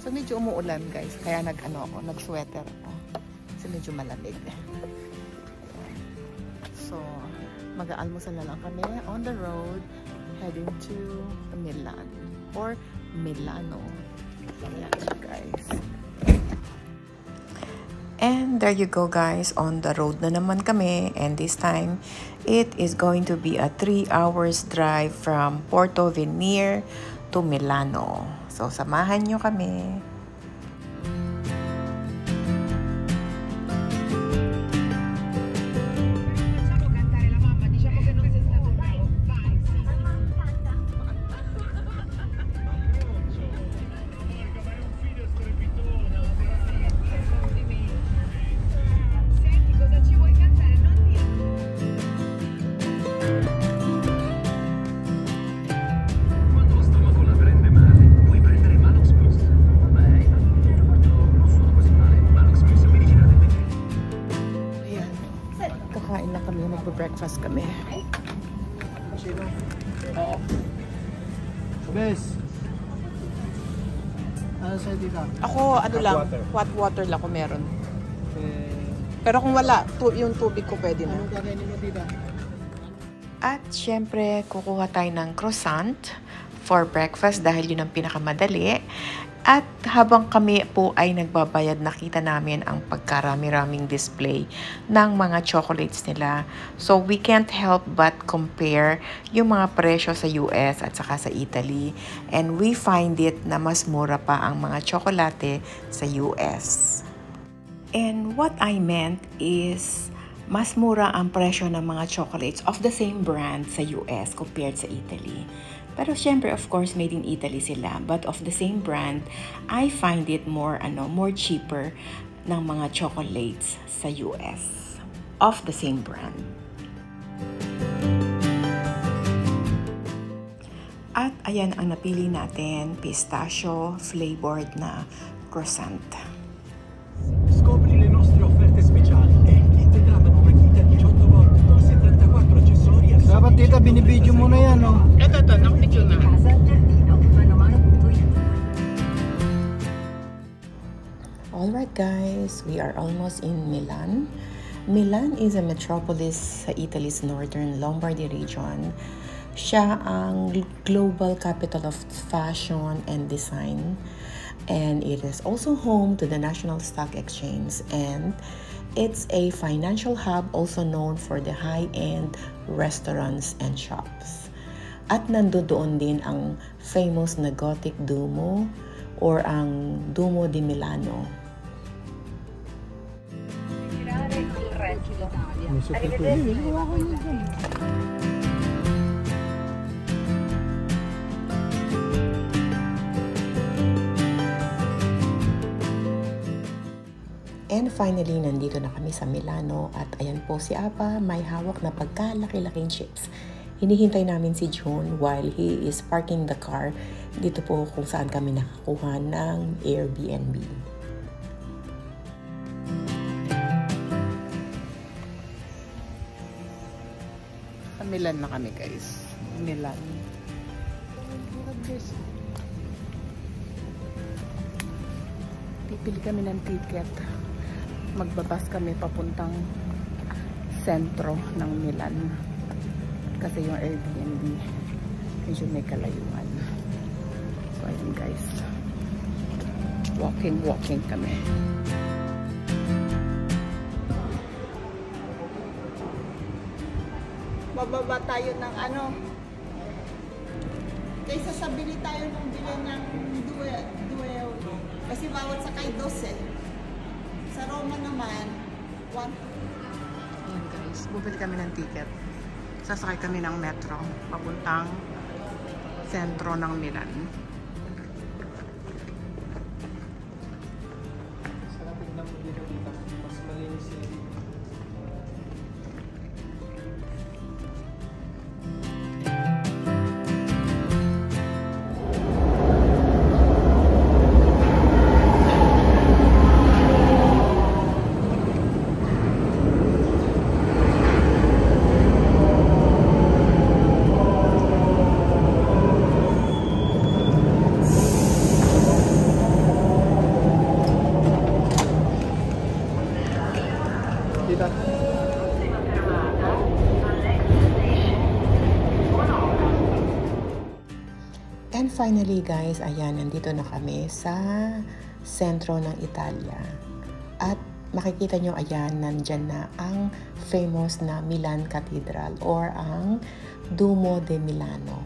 So medyo umuulan guys, kaya nag-sweater ako. Kasi medyo malamig. So mag-aalmusal na lang kami on the road heading to Milan or Milano. Ayan guys. And there you go guys, on the road na naman kami, and this time it is going to be a 3 hours drive from Porto Venere to Milano. So samahan nyo kami. Breakfast kami. Oo. Bes. Ano sa'yo dito? Ako, hot water lang kung meron. Pero kung wala, yung tubig ko pwede na. Anong kakainin mo dito? At syempre, kukuha tayo ng croissant for breakfast dahil yun ang pinakamadali. At habang kami po ay nagbabayad, nakita namin ang pagkarami-raming display ng mga chocolates nila. So we can't help but compare yung mga presyo sa US at saka sa Italy. And we find it na mas mura pa ang mga tsokolate sa US. And what I meant is mas mura ang presyo ng mga chocolates of the same brand sa US compared sa Italy. Pero syempre, of course, made in Italy sila. But of the same brand, I find it more cheaper ng mga chocolates sa US. Of the same brand. At ayan ang napili natin, pistachio flavored na croissant. Scopri le nostre offerte speciali. E il kit trattano una chita 18 volt con 74 accessori. Dapat tita, binibidyo mo na yan, no? Ito, nakabidyo na. Alright guys, we are almost in Milan. Milan is a metropolis sa Italy's northern Lombardy region. Siya ang global capital of fashion and design. And it is also home to the National Stock Exchange, and it's a financial hub also known for the high-end restaurants and shops. At nandoon din ang famous na Gothic Duomo or ang Duomo di Milano. And finally, nandito na kami sa Milano at ayan po si Apa, may hawak na pagkalaki-laking chips. Hinihintay namin si June while he is parking the car dito po kung saan kami nakakuha ng Airbnb. Sa Milan na kami guys. Milan. Pipili kami ng ticket. Magbabas kami papuntang sentro ng Milan. Kasi yung Airbnb medyo may kalayuan. So ayun guys. Walking kami. Bababa tayo ng kaysa sabili tayo ng bilhin ng duel. Kasi bawat sakay 12. Sa Roma naman, 1. Ayan guys, bubili kami ng ticket. Sasakay kami ng metro, papuntang sentro ng Milan. Sarap tignan mo dito. Mas malinis yan. finally guys, ayan, nandito na kami sa sentro ng Italia. At makikita nyo, ayan, nandyan na ang famous na Milan Cathedral or ang Duomo de Milano.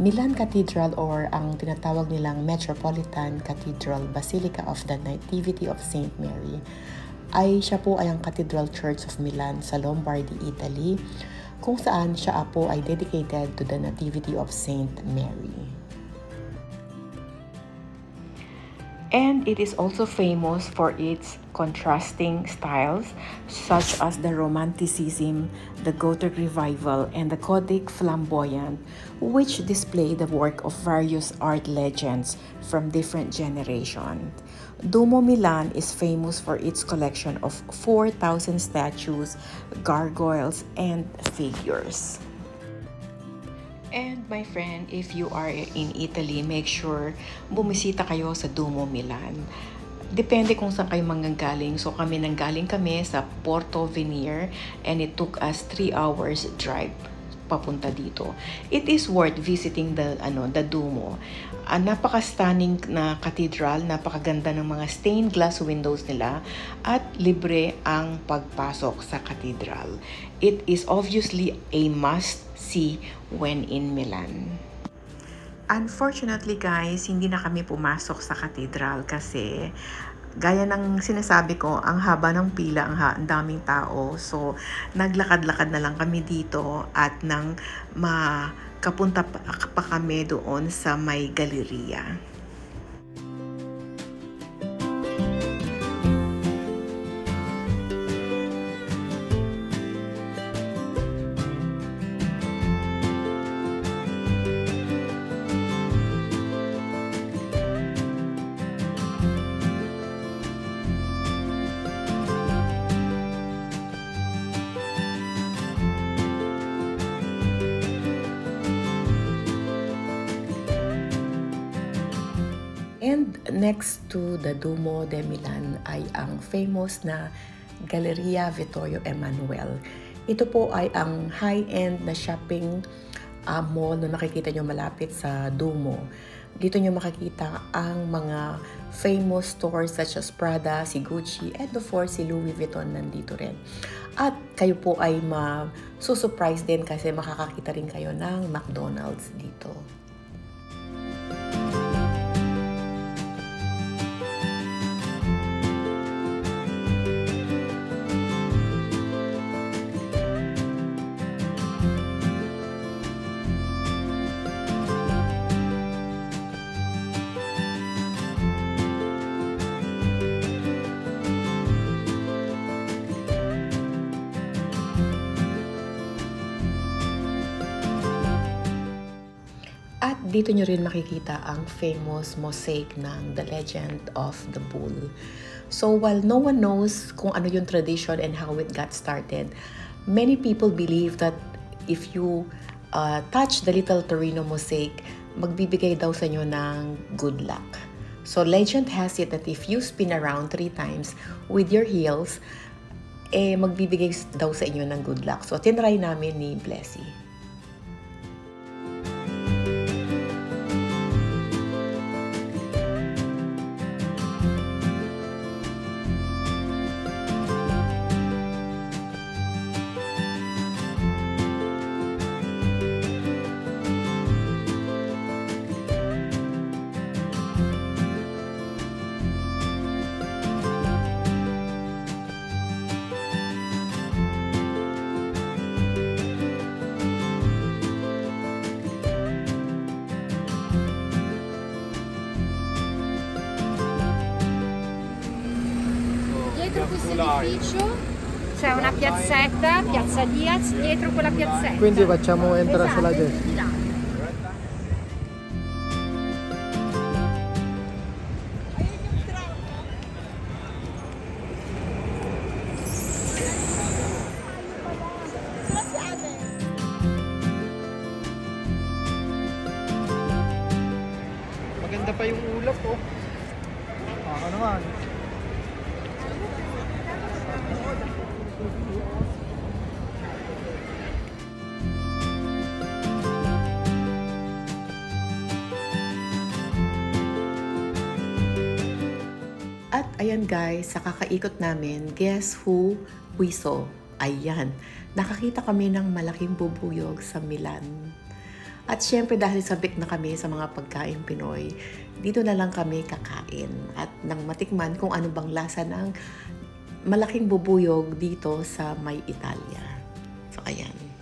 Milan Cathedral or ang tinatawag nilang Metropolitan Cathedral Basilica of the Nativity of Saint Mary siya po ay ang Cathedral Church of Milan sa Lombardy, Italy, kung saan siya po ay dedicated to the Nativity of Saint Mary. And it is also famous for its contrasting styles such as the Romanticism, the Gothic Revival, and the Gothic Flamboyant, which display the work of various art legends from different generations. Duomo Milan is famous for its collection of 4,000 statues, gargoyles, and figures. And my friend, if you are in Italy, make sure bumisita kayo sa Duomo Milan. Depende kung saan kayo manggagaling. So nanggaling kami sa Portovesme and it took us 3 hours drive papunta dito. It is worth visiting the Duomo. Napaka-stunning na cathedral, napakaganda ng mga stained glass windows nila at libre ang pagpasok sa cathedral. It is obviously a must-see when in Milan. Unfortunately guys, hindi na kami pumasok sa cathedral kasi gaya ng sinasabi ko, ang haba ng pila, ang daming tao. So, naglakad-lakad na lang kami dito at nang makapunta pa kami doon sa may galeriya. And next to the Duomo de Milan ay ang famous na Galleria Vittorio Emanuele. Ito po ay ang high-end na shopping mall na nakikita nyo malapit sa Duomo. Dito nyo makikita ang mga famous stores such as Prada, si Gucci, and of course si Louis Vuitton nandito rin. At kayo po ay masusurprise din kasi makakakita rin kayo ng McDonald's dito. At dito nyo rin makikita ang famous mosaic ng The Legend of the Bull. So while no one knows kung ano yung tradition and how it got started, many people believe that if you touch the little Torino mosaic, magbibigay daw sa inyo ng good luck. So legend has it that if you spin around 3 times with your heels, magbibigay daw sa inyo ng good luck. So tinry namin ni Blessy. Dietro questo edificio c'è una piazzetta, Piazza Diaz, dietro quella piazzetta. Quindi facciamo entrare sulla Esatto, destra. di là. Maganda pa yung ulap, oh. Ako naman. At ayan guys, sa kakaikot namin, guess who we saw? Ayan, nakakita kami ng malaking bubuyog sa Milan. At syempre dahil sabik na kami sa mga pagkain Pinoy, dito na lang kami kakain. At nang matikman kung ano bang lasa ng malaking bubuyog dito sa May Italia. So ayan.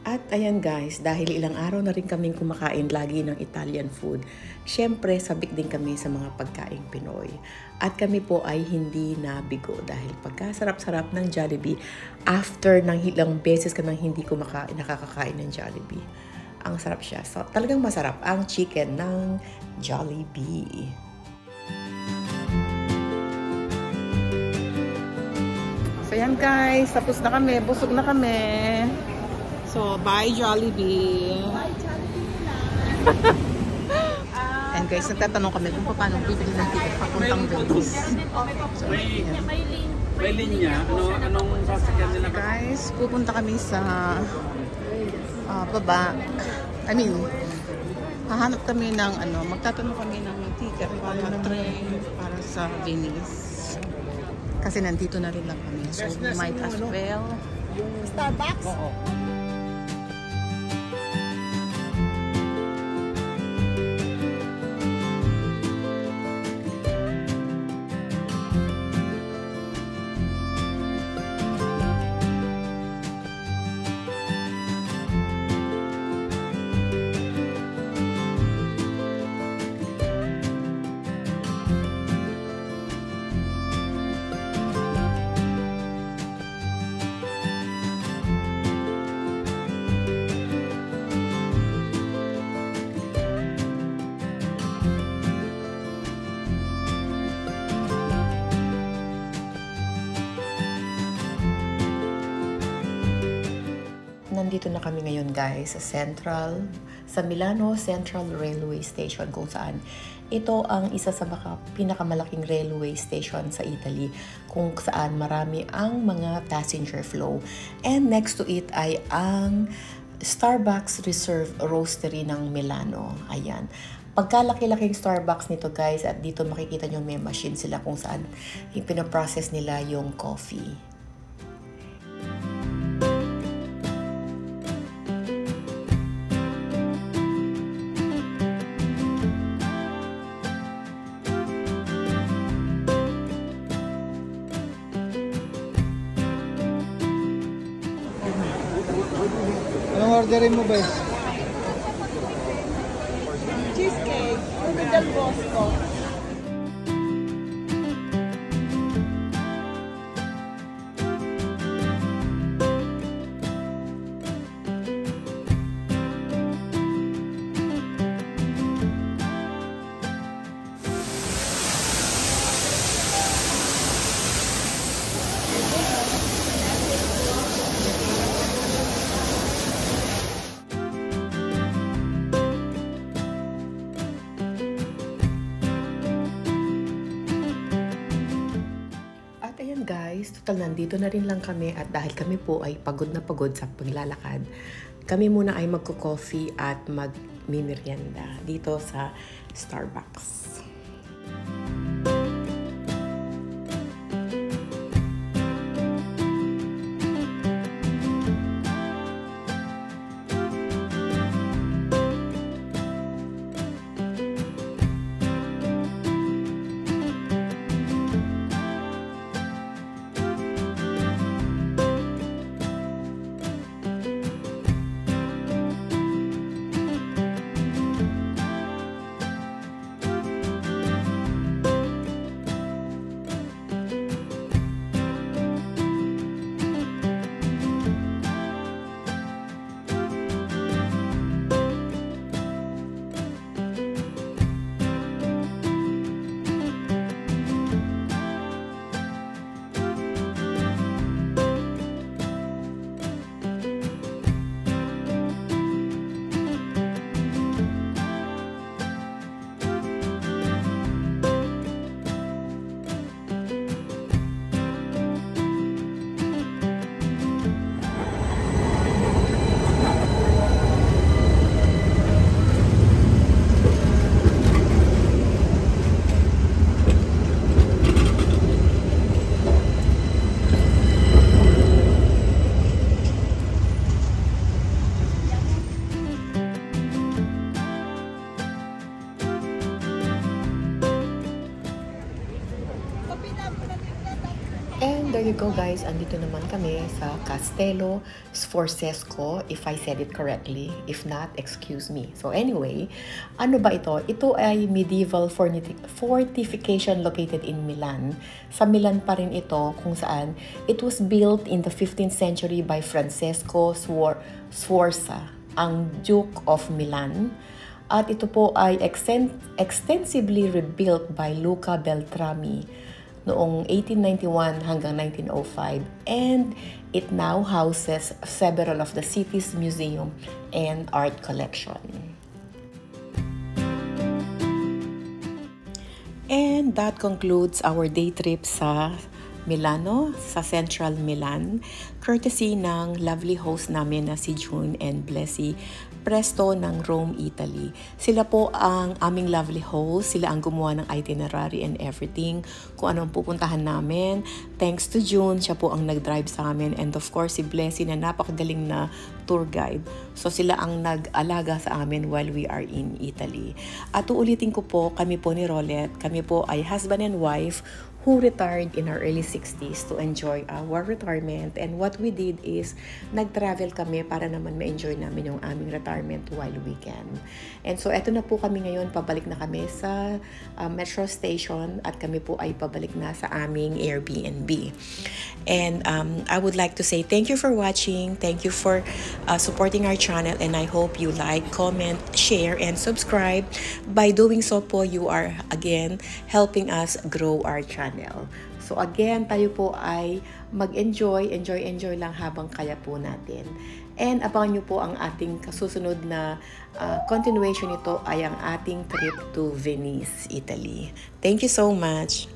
At ayan guys, dahil ilang araw na rin kaming kumakain lagi ng Italian food, syempre sabik din kami sa mga pagkaing Pinoy. At kami po ay hindi nabigo dahil pagkasarap-sarap ng Jollibee after ng ilang beses ka nang hindi nakakakain ng Jollibee. Ang sarap siya. So, talagang masarap ang chicken ng Jollibee. So ayan guys, tapos na kami, busog na kami. So, bye Jollibee. And guys, nagtatanong kami kung paano bibili ng ticket papuntang Venice. So, May linya? Anong sasakyan nila? guys, pupunta kami sa baba. I mean, hahanap kami ng magtatanong kami ng ticket para train para sa Venice. Kasi nandito na rin lang kami. So, we might as well. Starbucks? Oo. Nandito na kami ngayon guys sa Milano Central Railway Station kung saan ito ang isa sa pinakamalaking railway station sa Italy kung saan marami ang mga passenger flow. And next to it ay ang Starbucks Reserve Roastery ng Milano. Ayan. Pagkalaki-laking Starbucks nito guys at dito makikita nyo may machine sila kung saan pinaprocess nila yung coffee. Anong orderin mo ba? Cheesecake, Fruto del Bosco. Guys, total nandito na rin lang kami at dahil kami po ay pagod na pagod sa paglalakad, kami muna ay magko-coffee at mag-merienda dito sa Starbucks. And there you go guys, andito naman kami sa Castello Sforzesco, if I said it correctly. If not, excuse me. So anyway, ano ba ito? Ito ay medieval fortification located in Milan. Sa Milan pa rin ito kung saan it was built in the 15th century by Francesco Sforza, ang Duke of Milan. At ito po ay extensively rebuilt by Luca Beltrami noong 1891 hanggang 1905, and it now houses several of the city's museum and art collection. And that concludes our day trip sa Milano, sa Central Milan, courtesy ng lovely host namin na si June and Blessy Presto ng Rome, Italy. Sila po ang aming lovely host. Sila ang gumawa ng itinerary and everything. Kung ano ang pupuntahan namin. Thanks to June, siya po ang nag-drive sa amin. And of course, si Blessy na napakagaling na tour guide. So sila ang nag-alaga sa amin while we are in Italy. At uulitin ko po, kami po ni Rolette, kami po ay husband and wife who retired in our early 60s to enjoy our retirement. And what we did is, nag-travel kami para naman ma-enjoy namin yung aming retirement while weekend. And so, eto na po kami ngayon, pabalik na kami sa metro station at kami po ay pabalik na sa aming Airbnb. And I would like to say thank you for watching. Thank you for supporting our channel, and I hope you like, comment, share, and subscribe. By doing so po, you are again helping us grow our channel. So again, tayo po ay mag-enjoy lang habang kaya po natin. And abangan nyo po ang ating kasusunod na continuation nito ay ang ating trip to Venice, Italy. Thank you so much!